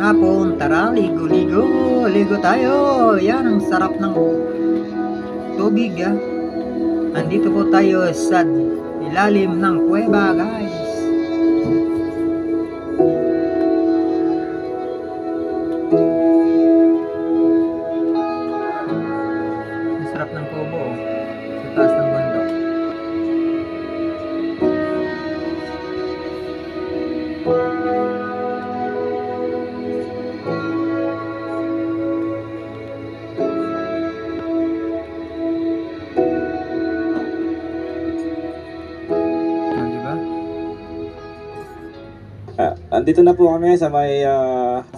hapon, tara ligo-ligo, ligo tayo. Yan ang sarap ng tubig ah. Andito po tayo sa ilalim ng kuweba guys. Ang sarap ng kubo oh, sa taas ng bundok. Andito na po kami sa may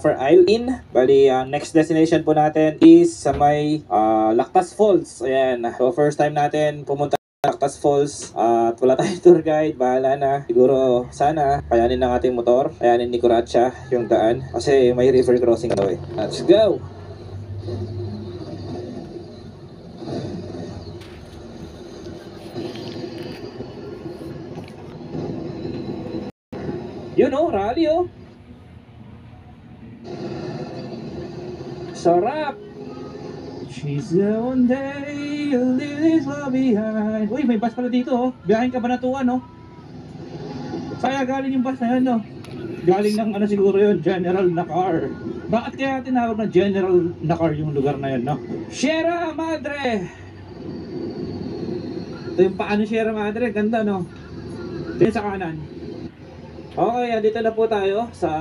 for Isle Inn. Bali, next destination po natin is sa may Lactas Falls. Ayan. So, first time natin pumunta sa Lactas Falls. At wala tayong tour guide. Bahala na. Siguro, sana, kayanin ng ating motor. Kayanin ni Kuratsa yung daan. Kasi may river crossing daw eh. Let's go! Yun oh, rally oh. Sarap! She's the one day you leave this love behind. Uy, may bus pala dito oh. Biyahin ka ba na tuwan oh? Saya galing yung bus na yan oh. Galing ng ano siguro yun, General Nakar. Bakit kaya tinawag na General Nakar yung lugar na yan no? Sierra Madre! Ito yung paano Sierra Madre, ganda no? Ito sa kanan. Okay, dito na po tayo sa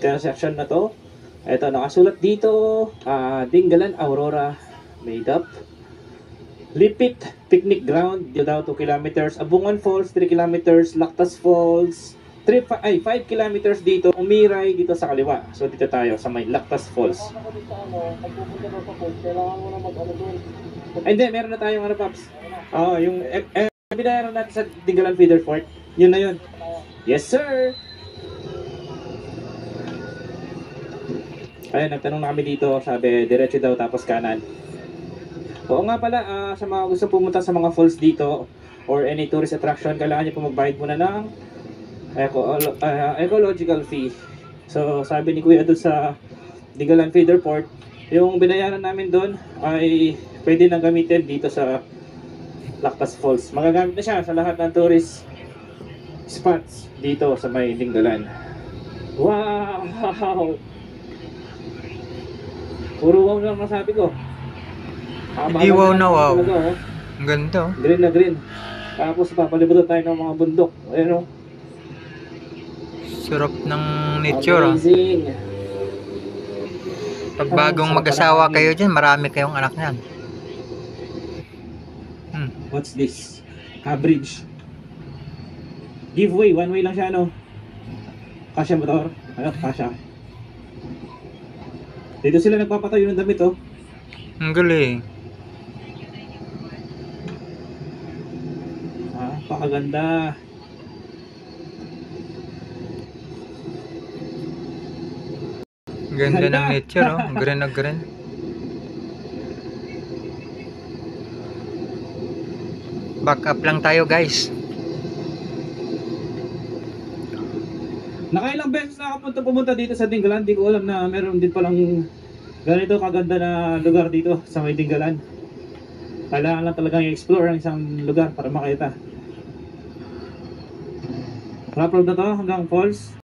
intersection na to. Ito, nakasulat dito, Dingalan, Aurora, made up. Lipit, picnic ground, dito daw 2 kilometers. Abungan Falls, 3 kilometers. Lactas Falls, 5 kilometers dito. Umiray dito sa kaliwa. So, dito tayo sa may Lactas Falls. Ay, hindi, meron na tayong ano, Paps. Yung binayaran natin sa Dingalan Feeder Fort. Yun na yun. Yes, sir! Ayun, nagtanong na kami dito. Sabi, diretso daw tapos kanan. Oo nga pala, sa mga gusto pumunta sa mga falls dito or any tourist attraction, kailangan nyo po magbayad muna ng ecological fee. So, sabi ni Kuya doon sa Dingalan Feeder Port, yung binayaran namin doon ay pwede nang gamitin dito sa Lactas Falls. Magagamit na siya sa lahat ng tourist spots dito sa may Dingalan. Wow! Puro wow na masabi ko. Hindi wow na wow. Ang ganda oh. Green na green. Tapos papalibutan tayo ng mga bundok. Ayun oh. Sarap ng nature oh. Amazing. Pag bagong mag-asawa kayo dyan, marami kayong anak niyan. What's this? Bridge. Giveaway, one way lang siya no. Kasya motor. Ano, kasya. Dito sila nagpapatayo ng damit oh. Ang galing. Pakaganda. Ganda ng nature oh. Green na green. Back up lang tayo guys. Nakailang beses na ako pumunta dito sa Dingalan. Di ko alam na meron din palang ganito kaganda na lugar dito sa may Dingalan. Kailangan lang talagang i-explore ang isang lugar para makita. Rough road na to hanggang falls.